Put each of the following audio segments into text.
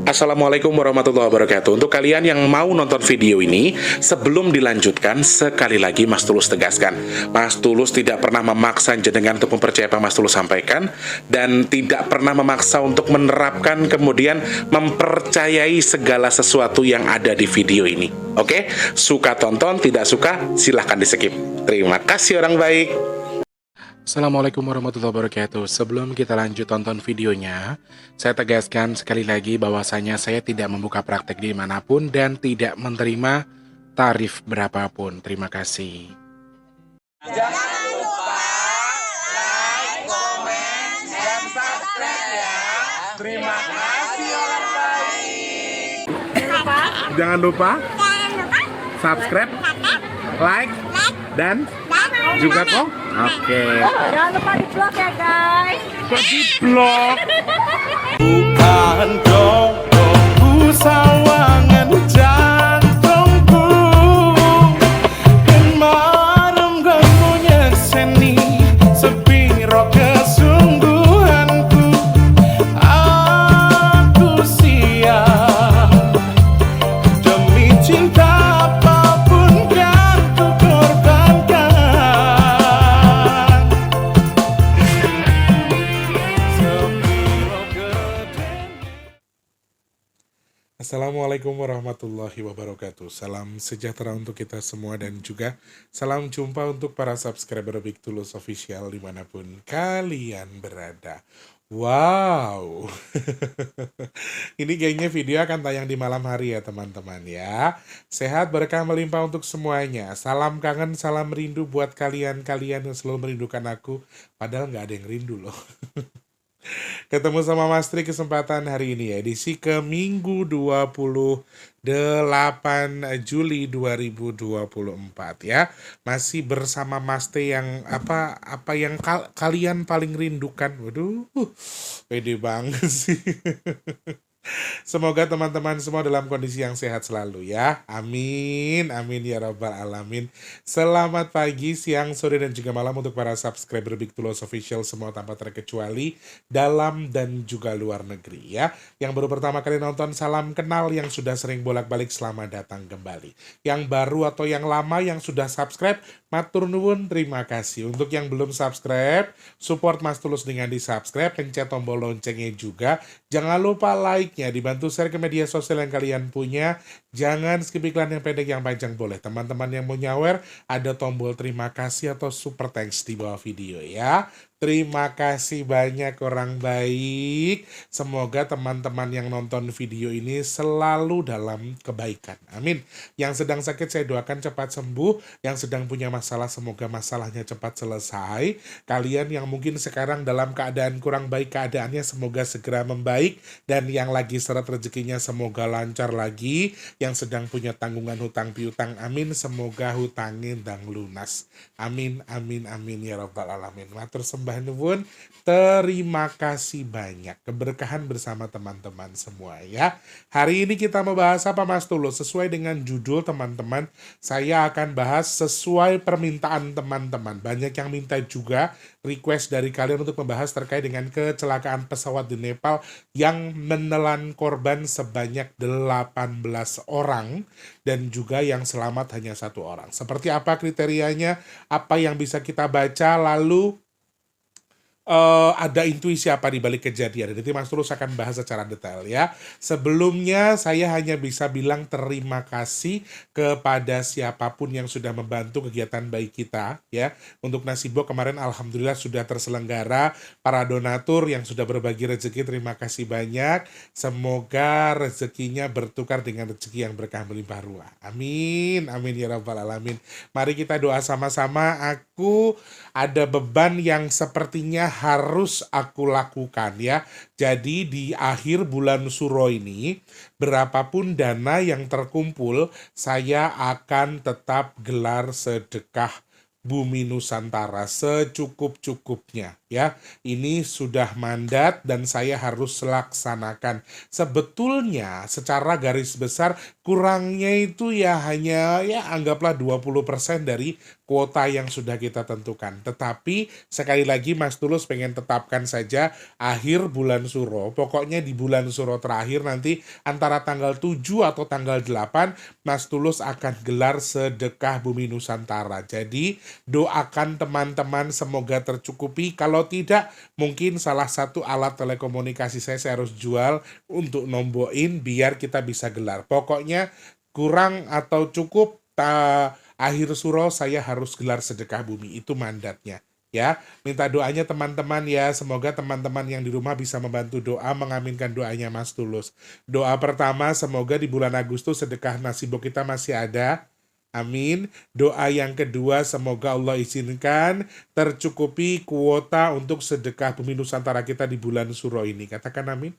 Assalamualaikum warahmatullahi wabarakatuh. Untuk kalian yang mau nonton video ini, sebelum dilanjutkan, sekali lagi Mas Tulus tegaskan, Mas Tulus tidak pernah memaksa jenengan untuk mempercayai apa Mas Tulus sampaikan, dan tidak pernah memaksa untuk menerapkan kemudian mempercayai segala sesuatu yang ada di video ini. Oke? Suka tonton, tidak suka, silahkan di skip. Terima kasih orang baik. Assalamualaikum warahmatullahi wabarakatuh. Sebelum kita lanjut tonton videonya, saya tegaskan sekali lagi bahwasanya saya tidak membuka praktek dimanapun dan tidak menerima tarif berapapun. Terima kasih. Jangan lupa like, komen, dan subscribe ya. Terima kasih orang baik. Jangan lupa subscribe, like, dan juga kok. Oke. Jangan lupa di vlog ya guys. Kok di vlog? Bukan jodohku sawangan jantungku, kemarin kamu nyeseni sepiro kesungguhanku. Aku siap demi cinta apapun kan ku korbankan. Sepiro gedenya. Assalamualaikum warahmatullahi wabarakatuh. Salam sejahtera untuk kita semua dan juga salam jumpa untuk para subscriber Big Tulus Official dimanapun kalian berada. Wow, ini kayaknya video akan tayang di malam hari ya teman-teman ya. Sehat berkah melimpah untuk semuanya. Salam kangen, salam rindu buat kalian-kalian yang selalu merindukan aku. Padahal nggak ada yang rindu loh. Ketemu sama Mas Tri kesempatan hari ini ya, edisi ke Minggu 28 Juli 2024 ya. Masih bersama Mas T yang apa yang kalian paling rindukan. Waduh, pede banget sih. Semoga teman-teman semua dalam kondisi yang sehat selalu ya. Amin, amin ya rabbal alamin. Selamat pagi, siang, sore, dan juga malam untuk para subscriber Big Tulus Official semua tanpa terkecuali dalam dan juga luar negeri ya. Yang baru pertama kali nonton, salam kenal. Yang sudah sering bolak-balik, selamat datang kembali. Yang baru atau yang lama yang sudah subscribe, matur nuwun, terima kasih. Untuk yang belum subscribe, support Mas Tulus dengan di subscribe, pencet tombol loncengnya juga. Jangan lupa like-nya, dibantu share ke media sosial yang kalian punya. Jangan skip iklan yang pendek, yang panjang boleh. Teman-teman yang mau nyawer, ada tombol terima kasih atau super thanks di bawah video ya. Terima kasih banyak orang baik. Semoga teman-teman yang nonton video ini selalu dalam kebaikan. Amin. Yang sedang sakit saya doakan cepat sembuh. Yang sedang punya masalah semoga masalahnya cepat selesai. Kalian yang mungkin sekarang dalam keadaan kurang baik keadaannya semoga segera membaik. Dan yang lagi seret rezekinya semoga lancar lagi. Yang sedang punya tanggungan hutang piutang, amin. Semoga hutangnya ndang lunas. Amin, amin, amin ya rabbal alamin. Matur sembah nuwun, terima kasih banyak. Keberkahan bersama teman-teman semua ya. Hari ini kita membahas apa Mas Tulus? Sesuai dengan judul teman-teman, saya akan bahas sesuai permintaan teman-teman. Banyak yang minta juga request dari kalian untuk membahas terkait dengan kecelakaan pesawat di Nepal yang menelan korban sebanyak 18 orang dan juga yang selamat hanya 1 orang. Seperti apa kriterianya? Apa yang bisa kita baca? Lalu ada intuisi apa di balik kejadian. Nanti Mas Tulus akan bahas secara detail ya. Sebelumnya saya hanya bisa bilang terima kasih kepada siapapun yang sudah membantu kegiatan baik kita ya. Untuk Nasibo kemarin alhamdulillah sudah terselenggara. Para donatur yang sudah berbagi rezeki, terima kasih banyak. Semoga rezekinya bertukar dengan rezeki yang berkah melimpah ruah. Amin, amin ya rabbal alamin. Mari kita doa sama-sama. Aku ada beban yang sepertinya harus aku lakukan ya. Jadi di akhir bulan Suro ini, berapapun dana yang terkumpul, saya akan tetap gelar sedekah Bumi Nusantara secukup-cukupnya ya. Ini sudah mandat dan saya harus laksanakan. Sebetulnya secara garis besar kurangnya itu ya hanya ya anggaplah 20% dari kuota yang sudah kita tentukan. Tetapi sekali lagi Mas Tulus pengen tetapkan saja akhir bulan Suro. Pokoknya di bulan Suro terakhir nanti antara tanggal 7 atau tanggal 8 Mas Tulus akan gelar sedekah Bumi Nusantara. Jadi doakan teman-teman semoga tercukupi. Kalau tidak mungkin salah satu alat telekomunikasi saya harus jual untuk nombokin biar kita bisa gelar. Pokoknya kurang atau cukup akhir suro saya harus gelar sedekah bumi, itu mandatnya ya. Minta doanya teman-teman ya, semoga teman-teman yang di rumah bisa membantu doa mengaminkan doanya Mas Tulus. Doa pertama semoga di bulan Agustus sedekah nasibo kita masih ada. Amin. Doa yang kedua semoga Allah izinkan tercukupi kuota untuk sedekah bumi Nusantara kita di bulan suro ini. Katakan amin.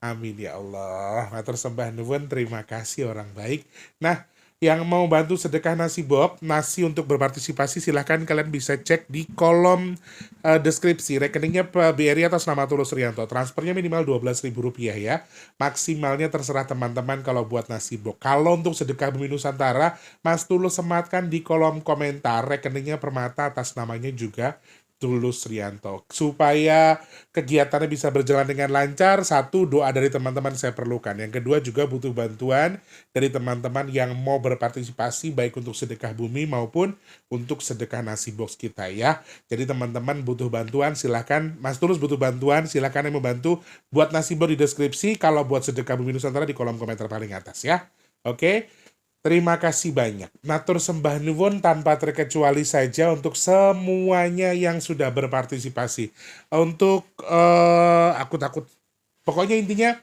Amin ya Allah. Matur sembah nuwun, terima kasih orang baik. Nah, yang mau bantu sedekah nasi Bob, nasi untuk berpartisipasi silahkan kalian bisa cek di kolom deskripsi. Rekeningnya BRI atas nama Tulus Rianto. Transfernya minimal Rp12.000 ya. Maksimalnya terserah teman-teman kalau buat nasi Bob. Kalau untuk sedekah Bumi Nusantara, Mas Tulus sematkan di kolom komentar. Rekeningnya Permata atas namanya juga Tulus Rianto. Supaya kegiatannya bisa berjalan dengan lancar, satu, doa dari teman-teman saya perlukan. Yang kedua juga butuh bantuan dari teman-teman yang mau berpartisipasi baik untuk sedekah bumi maupun untuk sedekah nasi box kita ya. Jadi teman-teman butuh bantuan silahkan, Mas Tulus butuh bantuan silahkan yang membantu buat nasi box di deskripsi, kalau buat sedekah bumi Nusantara di kolom komentar paling atas ya. Oke. Terima kasih banyak. Matur sembah nuwun tanpa terkecuali saja untuk semuanya yang sudah berpartisipasi. Untuk aku takut. Pokoknya intinya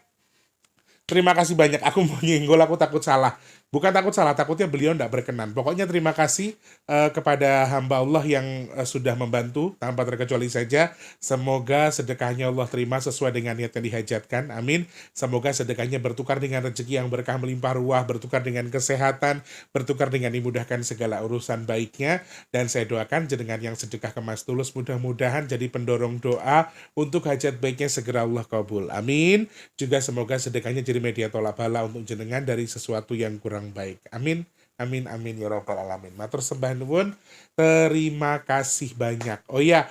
terima kasih banyak. Aku mau nyenggol, aku takut salah. Bukan takut salah, takutnya beliau tidak berkenan. Pokoknya terima kasih kepada hamba Allah yang sudah membantu tanpa terkecuali saja. Semoga sedekahnya Allah terima sesuai dengan niat yang dihajatkan. Amin. Semoga sedekahnya bertukar dengan rezeki yang berkah melimpah ruah, bertukar dengan kesehatan, bertukar dengan dimudahkan segala urusan baiknya. Dan saya doakan jenengan yang sedekah ke Mas Tulus mudah-mudahan jadi pendorong doa untuk hajat baiknya segera Allah kabul. Amin. Juga semoga sedekahnya jadi media tolak bala untuk jenengan dari sesuatu yang kurang baik. Amin. Amin amin ya rabbal alamin. Matur sembah nuwun. Terima kasih banyak. Oh iya,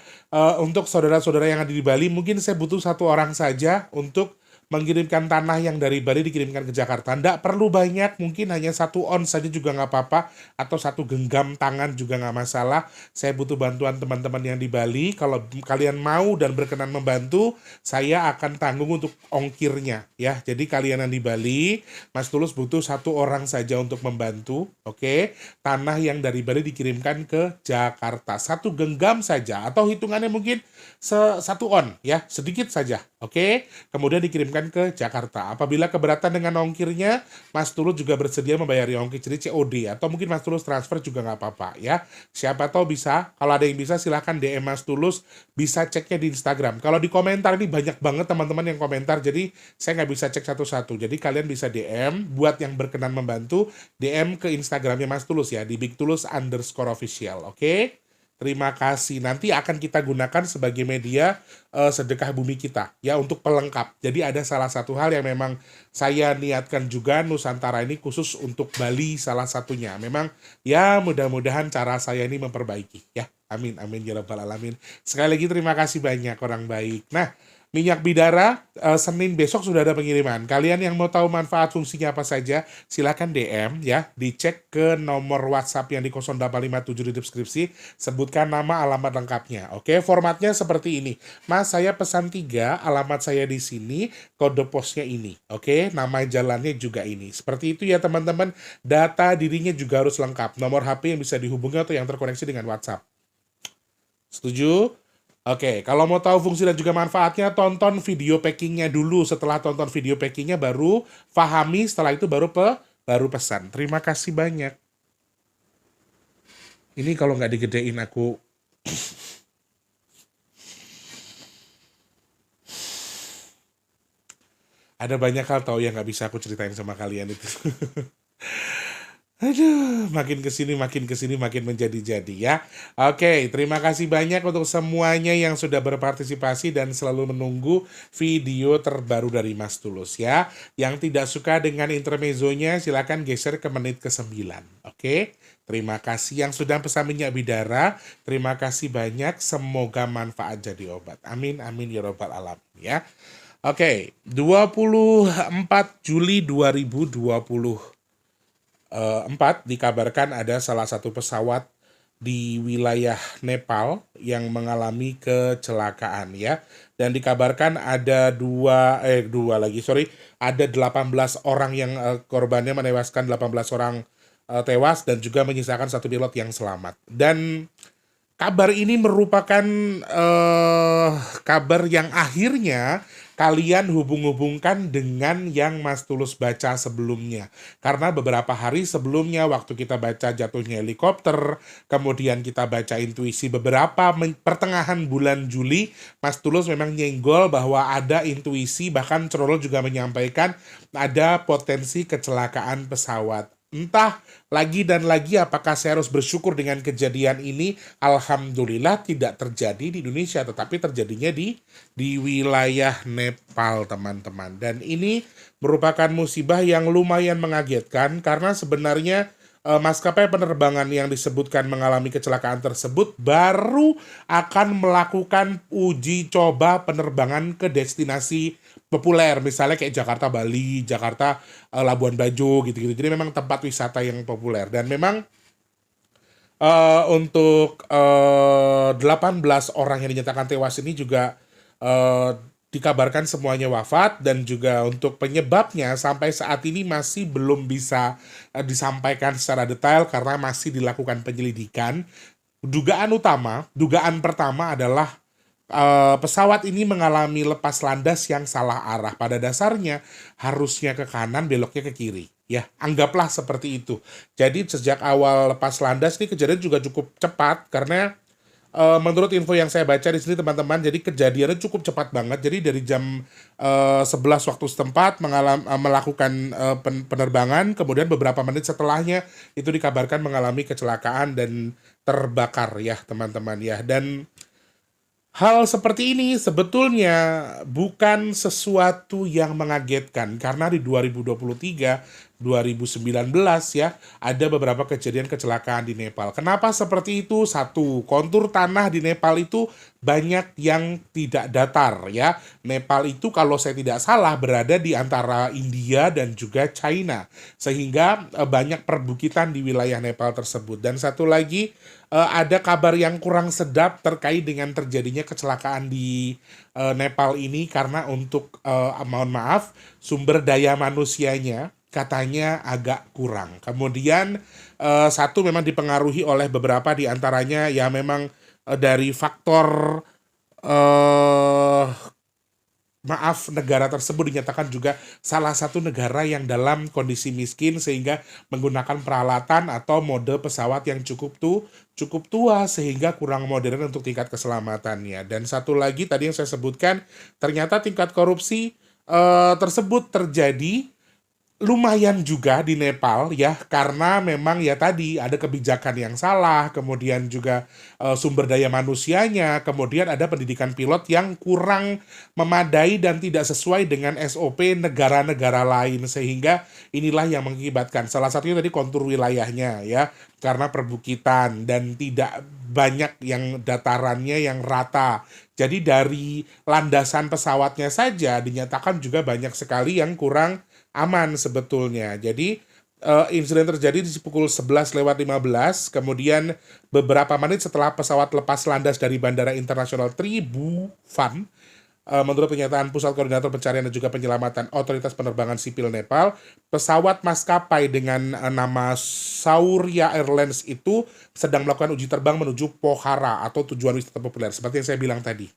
untuk saudara-saudara yang ada di Bali, mungkin saya butuh satu orang saja untuk mengirimkan tanah yang dari Bali dikirimkan ke Jakarta. Nggak perlu banyak, mungkin hanya 1 ons saja juga nggak apa-apa, atau 1 genggam tangan juga nggak masalah. Saya butuh bantuan teman-teman yang di Bali. Kalau kalian mau dan berkenan membantu, saya akan tanggung untuk ongkirnya ya. Jadi kalian yang di Bali, Mas Tulus butuh 1 orang saja untuk membantu. Oke, tanah yang dari Bali dikirimkan ke Jakarta. 1 genggam saja, atau hitungannya mungkin 1 on ya, sedikit saja. Oke, kemudian dikirimkan ke Jakarta. Apabila keberatan dengan ongkirnya, Mas Tulus juga bersedia membayar ongkir, jadi COD, atau mungkin Mas Tulus transfer juga nggak apa-apa ya. Siapa tahu bisa. Kalau ada yang bisa silahkan DM Mas Tulus, bisa ceknya di Instagram. Kalau di komentar ini banyak banget teman-teman yang komentar, jadi saya nggak bisa cek satu-satu. Jadi kalian bisa DM, buat yang berkenan membantu, DM ke Instagramnya Mas Tulus ya, di bigtulus_official. Oke? Terima kasih. Nanti akan kita gunakan sebagai media sedekah bumi kita ya, untuk pelengkap. Jadi ada salah satu hal yang memang saya niatkan juga, Nusantara ini khusus untuk Bali salah satunya. Memang ya mudah-mudahan cara saya ini memperbaiki ya. Amin amin ya rabbal alamin. Sekali lagi terima kasih banyak orang baik. Nah, minyak bidara Senin besok sudah ada pengiriman. Kalian yang mau tahu manfaat fungsinya apa saja, silakan DM ya, dicek ke nomor WhatsApp yang di 0857 di deskripsi, sebutkan nama alamat lengkapnya. Oke, formatnya seperti ini. Mas, saya pesan 3, alamat saya di sini, kode posnya ini. Oke, nama jalannya juga ini. Seperti itu ya teman-teman, data dirinya juga harus lengkap. Nomor HP yang bisa dihubungi atau yang terkoneksi dengan WhatsApp. Setuju? Oke, kalau mau tahu fungsi dan juga manfaatnya, tonton video packingnya dulu. Setelah tonton video packingnya baru pahami, setelah itu baru pesan. Terima kasih banyak. Ini kalau nggak digedein aku... Ada banyak hal tahu yang nggak bisa aku ceritain sama kalian itu. Aduh, makin kesini makin menjadi-jadi ya. Oke, terima kasih banyak untuk semuanya yang sudah berpartisipasi dan selalu menunggu video terbaru dari Mas Tulus ya. Yang tidak suka dengan intermezzonya silakan geser ke menit ke-9. Oke, terima kasih yang sudah pesan minyak bidara. Terima kasih banyak, semoga manfaat jadi obat. Amin, amin ya robbal alamin ya. Oke, 24 Juli 2024 dikabarkan ada salah satu pesawat di wilayah Nepal yang mengalami kecelakaan ya. Dan dikabarkan ada ada 18 orang yang korbannya menewaskan 18 orang tewas dan juga menyisakan satu pilot yang selamat. Dan kabar ini merupakan kabar yang akhirnya kalian hubung-hubungkan dengan yang Mas Tulus baca sebelumnya. Karena beberapa hari sebelumnya waktu kita baca jatuhnya helikopter, kemudian kita baca intuisi beberapa pertengahan bulan Juli, Mas Tulus memang nyenggol bahwa ada intuisi, bahkan Cerolo juga menyampaikan ada potensi kecelakaan pesawat. Entah lagi dan lagi apakah saya harus bersyukur dengan kejadian ini. Alhamdulillah tidak terjadi di Indonesia, tetapi terjadinya di wilayah Nepal, teman-teman. Dan ini merupakan musibah yang lumayan mengagetkan karena sebenarnya maskapai penerbangan yang disebutkan mengalami kecelakaan tersebut baru akan melakukan uji coba penerbangan ke destinasi populer, misalnya kayak Jakarta Bali, Jakarta Labuan Bajo gitu-gitu. Jadi memang tempat wisata yang populer dan memang untuk 18 orang yang dinyatakan tewas ini juga dikabarkan semuanya wafat dan juga untuk penyebabnya sampai saat ini masih belum bisa disampaikan secara detail karena masih dilakukan penyelidikan. Dugaan pertama adalah pesawat ini mengalami lepas landas yang salah arah. Pada dasarnya harusnya ke kanan, beloknya ke kiri. Ya, anggaplah seperti itu. Jadi sejak awal lepas landas ini kejadian juga cukup cepat karena menurut info yang saya baca di sini teman-teman, jadi kejadiannya cukup cepat banget. Jadi dari jam 11 waktu setempat melakukan penerbangan, kemudian beberapa menit setelahnya itu dikabarkan mengalami kecelakaan dan terbakar ya teman-teman ya. Dan hal seperti ini sebetulnya bukan sesuatu yang mengagetkan karena di 2023, 2019 ya, ada beberapa kejadian kecelakaan di Nepal. Kenapa seperti itu? Satu, kontur tanah di Nepal itu banyak yang tidak datar ya. Nepal itu kalau saya tidak salah berada di antara India dan juga China. Sehingga banyak perbukitan di wilayah Nepal tersebut. Dan satu lagi, ada kabar yang kurang sedap terkait dengan terjadinya kecelakaan di Nepal ini karena untuk mohon maaf sumber daya manusianya katanya agak kurang. Kemudian satu memang dipengaruhi oleh beberapa di antaranya ya memang dari faktor negara tersebut dinyatakan juga salah satu negara yang dalam kondisi miskin sehingga menggunakan peralatan atau mode pesawat yang cukup tua sehingga kurang modern untuk tingkat keselamatannya. Dan satu lagi tadi yang saya sebutkan, ternyata tingkat korupsi tersebut terjadi lumayan juga di Nepal ya, karena memang ya tadi ada kebijakan yang salah, kemudian juga sumber daya manusianya, kemudian ada pendidikan pilot yang kurang memadai dan tidak sesuai dengan SOP negara-negara lain, sehingga inilah yang mengakibatkan salah satunya tadi kontur wilayahnya ya, karena perbukitan dan tidak banyak yang datarannya yang rata. Jadi dari landasan pesawatnya saja dinyatakan juga banyak sekali yang kurang aman sebetulnya. Jadi insiden terjadi di pukul 11:15, kemudian beberapa menit setelah pesawat lepas landas dari Bandara Internasional Tribhuvan. Menurut pernyataan Pusat Koordinator Pencarian dan juga Penyelamatan Otoritas Penerbangan Sipil Nepal, pesawat maskapai dengan nama Saurya Airlines itu sedang melakukan uji terbang menuju Pokhara atau tujuan wisata populer, seperti yang saya bilang tadi.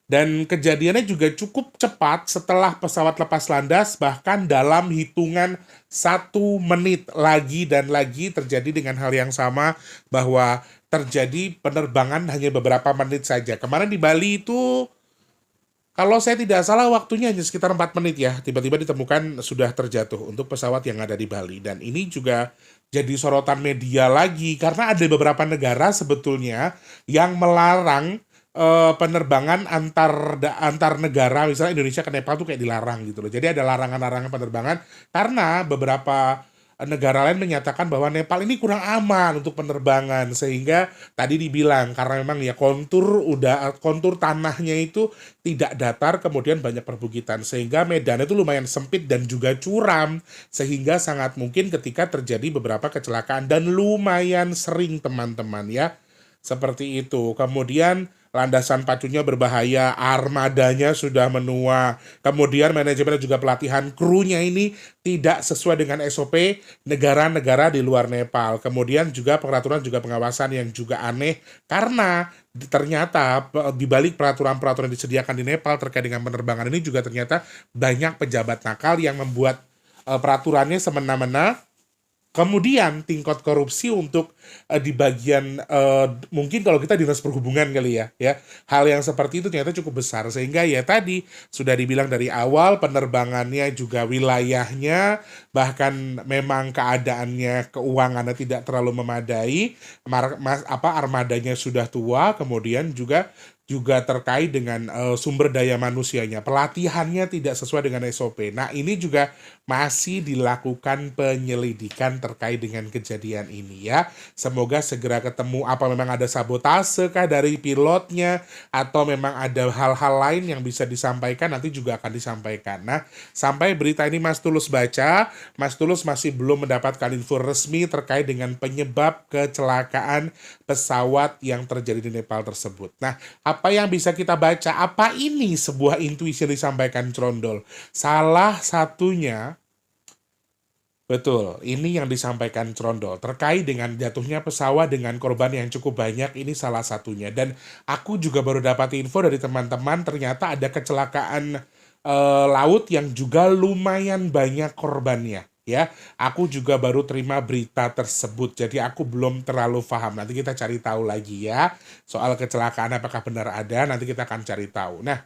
Dan kejadiannya juga cukup cepat setelah pesawat lepas landas, bahkan dalam hitungan 1 menit lagi dan lagi terjadi dengan hal yang sama, bahwa terjadi penerbangan hanya beberapa menit saja. Kemarin di Bali itu Kalau saya tidak salah waktunya hanya sekitar 4 menit ya, tiba-tiba ditemukan sudah terjatuh untuk pesawat yang ada di Bali. Dan ini juga jadi sorotan media lagi karena ada beberapa negara sebetulnya yang melarang penerbangan antar negara, misalnya Indonesia ke Nepal tuh kayak dilarang gitu loh. Jadi ada larangan-larangan penerbangan karena beberapa negara lain menyatakan bahwa Nepal ini kurang aman untuk penerbangan, sehingga tadi dibilang karena memang ya kontur tanahnya itu tidak datar, kemudian banyak perbukitan sehingga medannya itu lumayan sempit dan juga curam, sehingga sangat mungkin ketika terjadi beberapa kecelakaan dan lumayan sering teman-teman ya. Seperti itu. Kemudian landasan pacunya berbahaya, armadanya sudah menua. Kemudian manajemen dan juga pelatihan krunya ini tidak sesuai dengan SOP negara-negara di luar Nepal. Kemudian juga peraturan juga pengawasan yang juga aneh karena ternyata di balik peraturan-peraturan yang disediakan di Nepal terkait dengan penerbangan ini juga ternyata banyak pejabat nakal yang membuat peraturannya semena-mena. Kemudian tingkat korupsi untuk di bagian mungkin kalau kita dinas perhubungan kali ya hal yang seperti itu ternyata cukup besar, sehingga ya tadi sudah dibilang dari awal penerbangannya juga wilayahnya bahkan memang keadaannya keuangannya tidak terlalu memadai, armadanya sudah tua, kemudian juga terkait dengan sumber daya manusianya, pelatihannya tidak sesuai dengan SOP. Nah, ini juga masih dilakukan penyelidikan terkait dengan kejadian ini ya. Semoga segera ketemu apa memang ada sabotase kah dari pilotnya atau memang ada hal-hal lain yang bisa disampaikan, nanti juga akan disampaikan. Nah, sampai berita ini Mas Tulus baca, Mas Tulus masih belum mendapatkan info resmi terkait dengan penyebab kecelakaan pesawat yang terjadi di Nepal tersebut. Nah, apa yang bisa kita baca? Apa ini sebuah intuisi yang disampaikan Crondol? Salah satunya, betul, ini yang disampaikan Crondol terkait dengan jatuhnya pesawat dengan korban yang cukup banyak, ini salah satunya. Dan aku juga baru dapat info dari teman-teman, ternyata ada kecelakaan laut yang juga lumayan banyak korbannya. Ya, aku juga baru terima berita tersebut, jadi aku belum terlalu paham. Nanti kita cari tahu lagi ya soal kecelakaan apakah benar ada. Nanti kita akan cari tahu. Nah,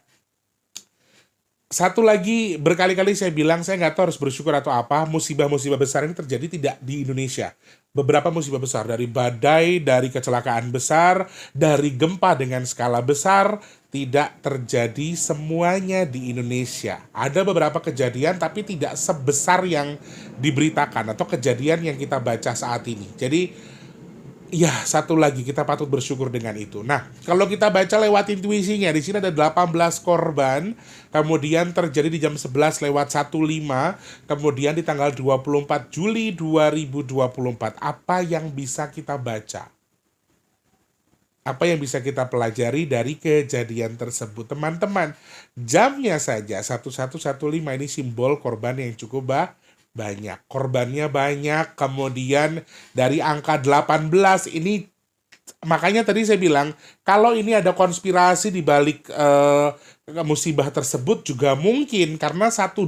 satu lagi, berkali-kali saya bilang saya nggak tahu harus bersyukur atau apa, musibah-musibah besar ini terjadi tidak di Indonesia. Beberapa musibah besar, dari badai, dari kecelakaan besar, dari gempa dengan skala besar, tidak terjadi semuanya di Indonesia. Ada beberapa kejadian tapi tidak sebesar yang diberitakan atau kejadian yang kita baca saat ini. Jadi ya, satu lagi kita patut bersyukur dengan itu. Nah, kalau kita baca lewat intuisinya, di sini ada 18 korban, kemudian terjadi di jam 11:15, kemudian di tanggal 24 Juli 2024. Apa yang bisa kita baca? Apa yang bisa kita pelajari dari kejadian tersebut? Teman-teman, jamnya saja 1115 ini simbol korban yang cukup banyak. Korbannya banyak, kemudian dari angka 18 ini, makanya tadi saya bilang, kalau ini ada konspirasi di balik musibah tersebut juga mungkin, karena 18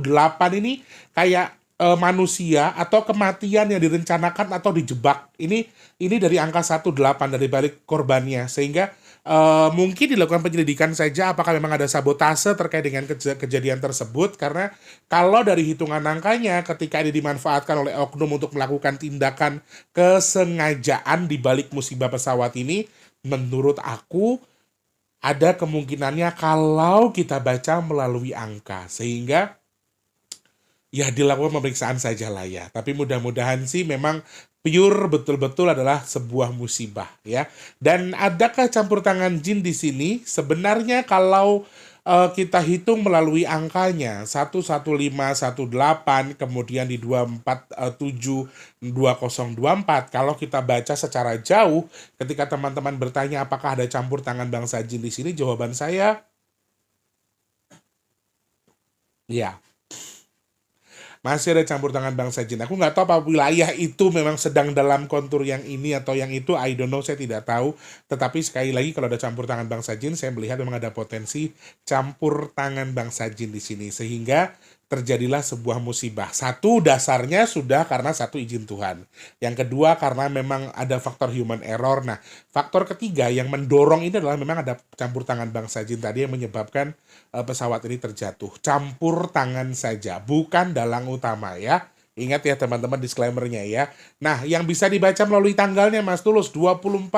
ini kayak manusia atau kematian yang direncanakan atau dijebak. Ini dari angka 18 dari balik korbannya, sehingga mungkin dilakukan penyelidikan saja apakah memang ada sabotase terkait dengan kejadian tersebut, karena kalau dari hitungan angkanya ketika ini dimanfaatkan oleh oknum untuk melakukan tindakan kesengajaan di balik musibah pesawat ini, menurut aku ada kemungkinannya kalau kita baca melalui angka, sehingga ya dilakukan pemeriksaan saja lah ya. Tapi mudah-mudahan sih memang pure betul-betul adalah sebuah musibah ya. Dan adakah campur tangan jin di sini? Sebenarnya kalau kita hitung melalui angkanya 11518, kemudian di 247 2024, kalau kita baca secara jauh, ketika teman-teman bertanya apakah ada campur tangan bangsa jin di sini, jawaban saya ya. Masih ada campur tangan bangsa jin. Aku nggak tahu apa wilayah itu memang sedang dalam kontur yang ini atau yang itu. I don't know, saya tidak tahu. Tetapi sekali lagi kalau ada campur tangan bangsa jin, saya melihat memang ada potensi campur tangan bangsa jin di sini. Sehingga terjadilah sebuah musibah. Satu, dasarnya sudah karena satu izin Tuhan. Yang kedua, karena memang ada faktor human error. Nah, faktor ketiga yang mendorong ini adalah memang ada campur tangan bangsa jin tadi yang menyebabkan pesawat ini terjatuh. Campur tangan saja, bukan dalang utama ya. Ingat ya teman-teman disclaimer-nya ya. Nah, yang bisa dibaca melalui tanggalnya Mas Tulus, 24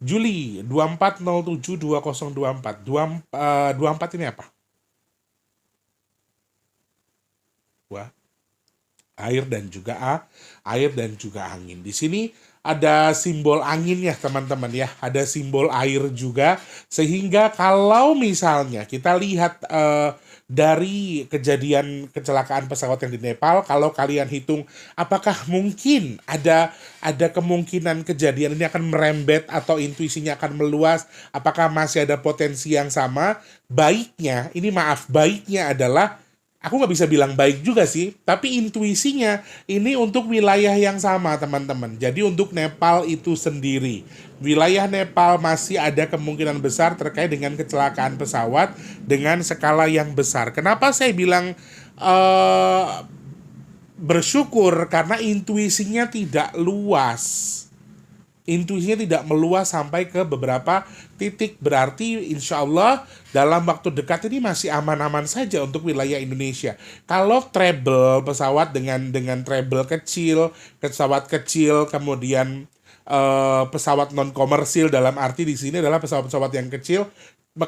Juli 2407-2024. 24 ini apa? Wah, air dan juga angin. Di sini ada simbol angin ya teman-teman ya, ada simbol air juga, sehingga kalau misalnya kita lihat dari kejadian kecelakaan pesawat yang di Nepal, kalau kalian hitung apakah mungkin ada kemungkinan kejadian ini akan merembet atau intuisinya akan meluas, apakah masih ada potensi yang sama? Baiknya adalah, aku nggak bisa bilang baik juga sih, tapi intuisinya ini untuk wilayah yang sama teman-teman. Jadi untuk Nepal itu sendiri, wilayah Nepal masih ada kemungkinan besar terkait dengan kecelakaan pesawat dengan skala yang besar. Kenapa saya bilang bersyukur? Karena intuisinya tidak luas. Intuisinya tidak meluas sampai ke beberapa titik. Berarti insya Allah dalam waktu dekat ini masih aman-aman saja untuk wilayah Indonesia. Kalau treble pesawat dengan treble kecil, pesawat kecil, kemudian pesawat non komersil, dalam arti di sini adalah pesawat-pesawat yang kecil,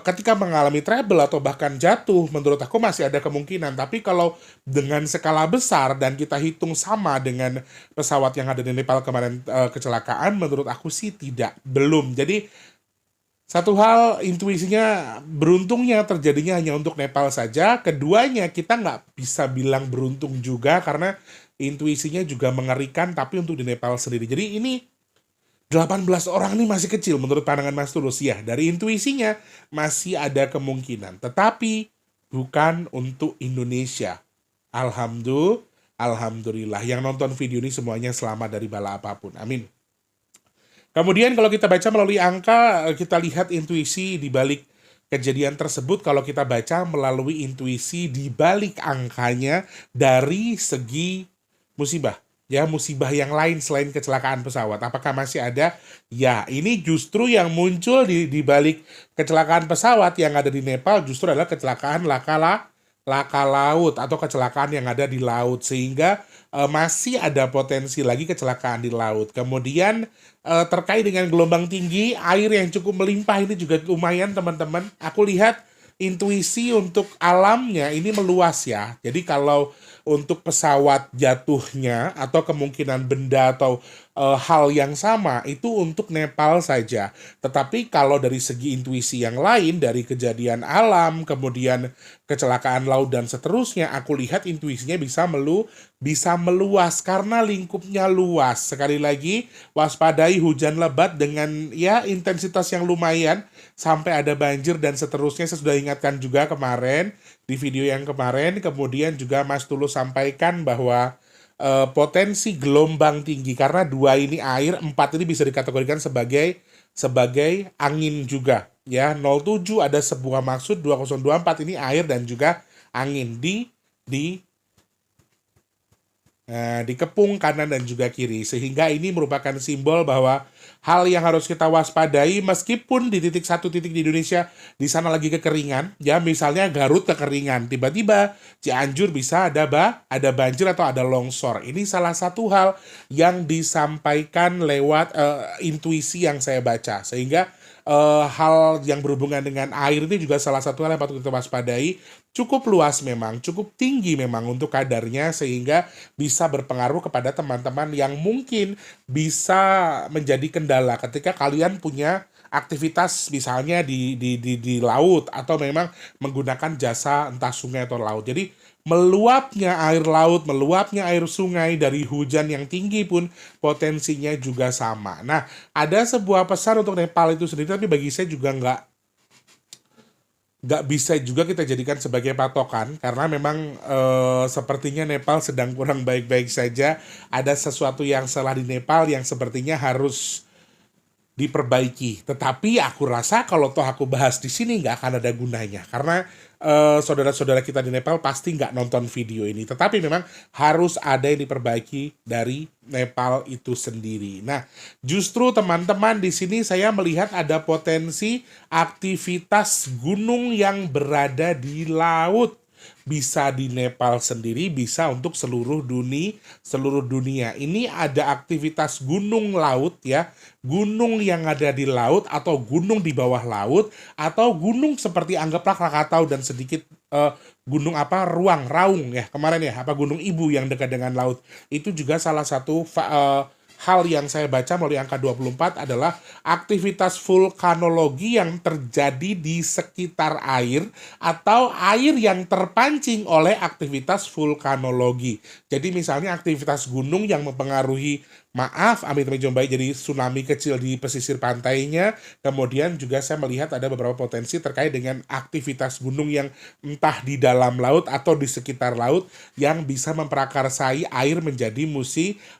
ketika mengalami treble atau bahkan jatuh, menurut aku masih ada kemungkinan. Tapi kalau dengan skala besar dan kita hitung sama dengan pesawat yang ada di Nepal kemarin kecelakaan, menurut aku sih belum. Jadi satu hal, intuisinya beruntungnya terjadinya hanya untuk Nepal saja. Keduanya kita nggak bisa bilang beruntung juga karena intuisinya juga mengerikan, tapi untuk di Nepal sendiri. Jadi ini 18 orang ini masih kecil menurut pandangan Mas Tulus ya. Dari intuisinya masih ada kemungkinan, tetapi bukan untuk Indonesia. Alhamdulillah yang nonton video ini semuanya selamat dari bala apapun. Amin. Kemudian kalau kita baca melalui angka, kita lihat intuisi di balik kejadian tersebut. Kalau kita baca melalui intuisi di balik angkanya dari segi musibah. Ya, musibah yang lain selain kecelakaan pesawat. Apakah masih ada? Ya, ini justru yang muncul di balik kecelakaan pesawat yang ada di Nepal justru adalah kecelakaan laka laut atau kecelakaan yang ada di laut. Sehingga masih ada potensi lagi kecelakaan di laut. Kemudian terkait dengan gelombang tinggi, air yang cukup melimpah ini juga lumayan teman-teman. Aku lihat intuisi untuk alamnya ini meluas ya. Jadi kalau untuk pesawat jatuhnya atau kemungkinan benda atau hal yang sama itu untuk Nepal saja. Tetapi kalau dari segi intuisi yang lain, dari kejadian alam, kemudian kecelakaan laut dan seterusnya, aku lihat intuisinya bisa meluas karena lingkupnya luas. Sekali lagi, waspadai hujan lebat dengan ya intensitas yang lumayan sampai ada banjir dan seterusnya. Saya sudah ingatkan juga kemarin di video yang kemarin. Kemudian juga Mas Tulus sampaikan bahwa potensi gelombang tinggi karena 2 ini air, 4 ini bisa dikategorikan sebagai angin juga ya. 07 ada sebuah maksud, 2024 ini air dan juga angin di kepung kanan dan juga kiri, sehingga ini merupakan simbol bahwa hal yang harus kita waspadai meskipun di satu titik di Indonesia di sana lagi kekeringan ya, misalnya Garut kekeringan, tiba-tiba Cianjur bisa ada banjir atau ada longsor. Ini salah satu hal yang disampaikan lewat intuisi yang saya baca, sehingga hal yang berhubungan dengan air ini juga salah satu hal yang patut kita waspadai. Cukup luas memang, cukup tinggi memang untuk kadarnya, sehingga bisa berpengaruh kepada teman-teman yang mungkin bisa menjadi kendala ketika kalian punya aktivitas misalnya di laut atau memang menggunakan jasa entah sungai atau laut. Jadi meluapnya air laut, meluapnya air sungai dari hujan yang tinggi pun potensinya juga sama. Nah, ada sebuah pesan untuk Nepal itu sendiri, tapi bagi saya juga nggak bisa juga kita jadikan sebagai patokan, karena memang sepertinya Nepal sedang kurang baik-baik saja. Ada sesuatu yang salah di Nepal yang sepertinya harus diperbaiki. Tetapi aku rasa kalau toh aku bahas di sini nggak akan ada gunanya, karena saudara-saudara kita di Nepal pasti nggak nonton video ini. Tetapi memang harus ada yang diperbaiki dari Nepal itu sendiri. Nah, justru teman-teman di sini saya melihat ada potensi aktivitas gunung yang berada di laut. Bisa di Nepal sendiri, bisa untuk seluruh dunia. Ini ada aktivitas gunung laut ya, gunung yang ada di laut atau gunung di bawah laut atau gunung seperti anggaplah Krakatau dan sedikit gunung apa Raung ya kemarin ya, apa Gunung Ibu yang dekat dengan laut. Itu juga salah satu hal yang saya baca melalui angka 24 adalah aktivitas vulkanologi yang terjadi di sekitar air atau air yang terpancing oleh aktivitas vulkanologi. Jadi misalnya aktivitas gunung yang mempengaruhi, maaf, amit-amit jombai, jadi tsunami kecil di pesisir pantainya. Kemudian juga saya melihat ada beberapa potensi terkait dengan aktivitas gunung yang entah di dalam laut atau di sekitar laut yang bisa memprakarsai air menjadi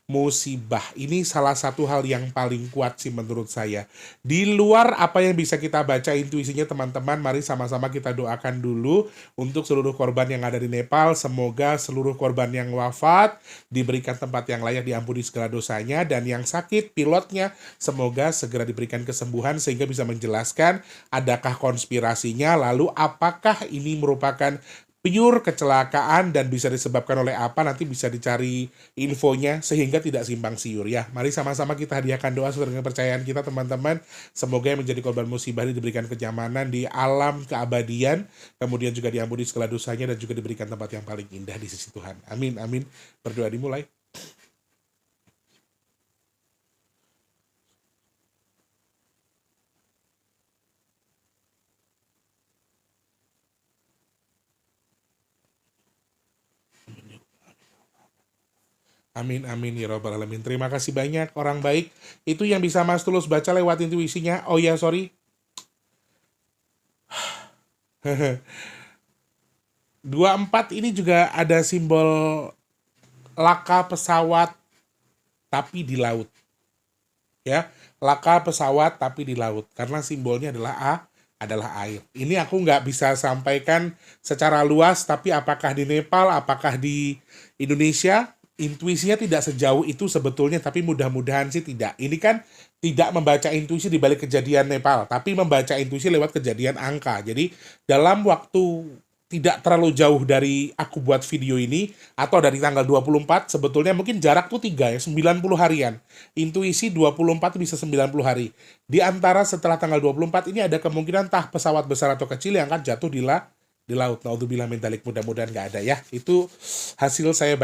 musibah. Ini salah satu hal yang paling kuat sih menurut saya. Di luar apa yang bisa kita baca intuisinya teman-teman, mari sama-sama kita doakan dulu untuk seluruh korban yang ada di Nepal. Semoga seluruh korban yang wafat diberikan tempat yang layak, diampuni segala dosanya, dan yang sakit pilotnya semoga segera diberikan kesembuhan sehingga bisa menjelaskan adakah konspirasinya, lalu apakah ini merupakan pure kecelakaan dan bisa disebabkan oleh apa, nanti bisa dicari infonya sehingga tidak simpang siur ya. Mari sama-sama kita hadiahkan doa sesuai dengan kepercayaan kita teman-teman. Semoga yang menjadi korban musibah ini diberikan kenyamanan di alam keabadian, kemudian juga diampuni segala dosanya dan juga diberikan tempat yang paling indah di sisi Tuhan. Amin, amin. Berdoa dimulai. Amin, amin, ya Rabbal Alamin. Terima kasih banyak orang baik. Itu yang bisa Mas Tulus baca lewat intuisinya. Oh ya, sorry. 24 ini juga ada simbol laka pesawat tapi di laut. Ya, laka pesawat tapi di laut. Karena simbolnya adalah air. Ini aku nggak bisa sampaikan secara luas, tapi apakah di Nepal, apakah di Indonesia, intuisinya tidak sejauh itu sebetulnya, tapi mudah-mudahan sih tidak. Ini kan tidak membaca intuisi di balik kejadian Nepal, tapi membaca intuisi lewat kejadian angka. Jadi dalam waktu tidak terlalu jauh dari aku buat video ini, atau dari tanggal 24, sebetulnya mungkin jarak tuh 3 ya, 90 harian. Intuisi 24 bisa 90 hari. Di antara setelah tanggal 24 ini ada kemungkinan entah pesawat besar atau kecil yang akan jatuh di laut. Naudzubillah min dzalik, mudah-mudahan nggak ada ya. Itu hasil saya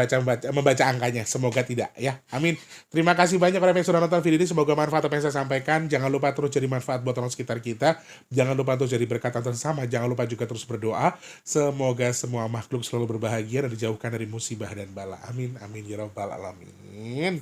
membaca angkanya. Semoga tidak ya. Amin. Terima kasih banyak para yang sudah nonton video ini. Semoga manfaat apa yang saya sampaikan. Jangan lupa terus jadi manfaat buat orang sekitar kita. Jangan lupa terus jadi berkat antar sesama. Jangan lupa juga terus berdoa. Semoga semua makhluk selalu berbahagia dan dijauhkan dari musibah dan bala. Amin. Amin ya Rabbal Alamin.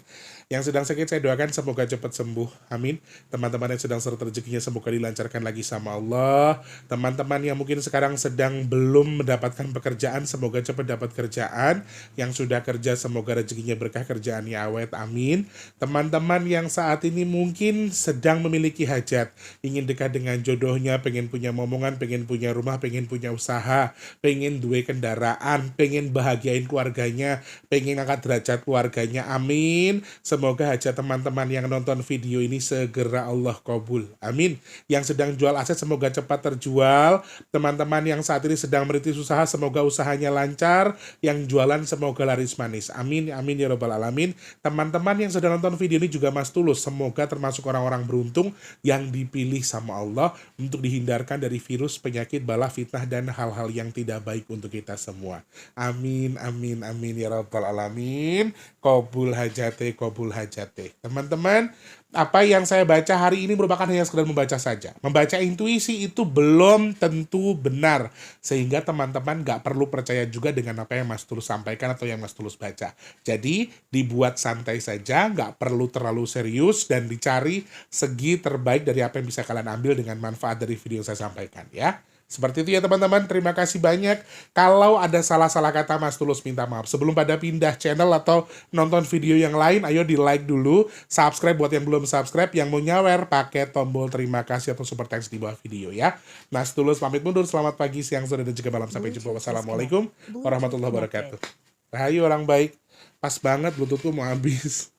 Yang sedang sakit saya doakan semoga cepat sembuh. Amin. Teman-teman yang sedang seret rezekinya semoga dilancarkan lagi sama Allah. Teman-teman yang mungkin sekarang sedang belum mendapatkan pekerjaan semoga cepat dapat kerjaan. Yang sudah kerja semoga rezekinya berkah, kerjaannya awet. Amin. Teman-teman yang saat ini mungkin sedang memiliki hajat, ingin dekat dengan jodohnya, pengen punya momongan, pengen punya rumah, pengen punya usaha, pengen duwe kendaraan, pengen bahagiain keluarganya, pengen angkat derajat keluarganya. Amin. Semoga hajat teman-teman yang nonton video ini segera Allah kabul. Amin. Yang sedang jual aset semoga cepat terjual. Teman-teman yang saat ini sedang merintis usaha semoga usahanya lancar. Yang jualan semoga laris manis. Amin. Amin ya Rabbal Alamin. Teman-teman yang sedang nonton video ini juga Mas Tulus semoga termasuk orang-orang beruntung yang dipilih sama Allah untuk dihindarkan dari virus, penyakit, bala, fitnah, dan hal-hal yang tidak baik untuk kita semua. Amin. Amin. Amin ya Rabbal Alamin. Kabul hajate, kabul hajate. Teman-teman, apa yang saya baca hari ini merupakan hanya sekedar membaca saja. Membaca intuisi itu belum tentu benar. Sehingga teman-teman gak perlu percaya juga dengan apa yang Mas Tulus sampaikan atau yang Mas Tulus baca. Jadi, dibuat santai saja, gak perlu terlalu serius, dan dicari segi terbaik dari apa yang bisa kalian ambil dengan manfaat dari video yang saya sampaikan ya. Seperti itu ya teman-teman, terima kasih banyak. Kalau ada salah-salah kata Mas Tulus minta maaf. Sebelum pada pindah channel atau nonton video yang lain, ayo di like dulu, subscribe buat yang belum subscribe, yang mau nyawer pakai tombol terima kasih atau super thanks di bawah video ya. Mas Tulus pamit mundur, selamat pagi, siang, sore, dan juga malam. Sampai jumpa. Wassalamualaikum warahmatullahi wabarakatuh. Rahayu orang baik, pas banget bluetoothku mau habis.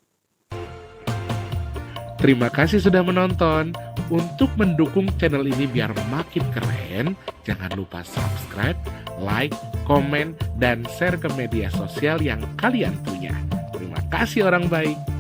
Terima kasih sudah menonton. Untuk mendukung channel ini biar makin keren, jangan lupa subscribe, like, komen, dan share ke media sosial yang kalian punya. Terima kasih orang baik.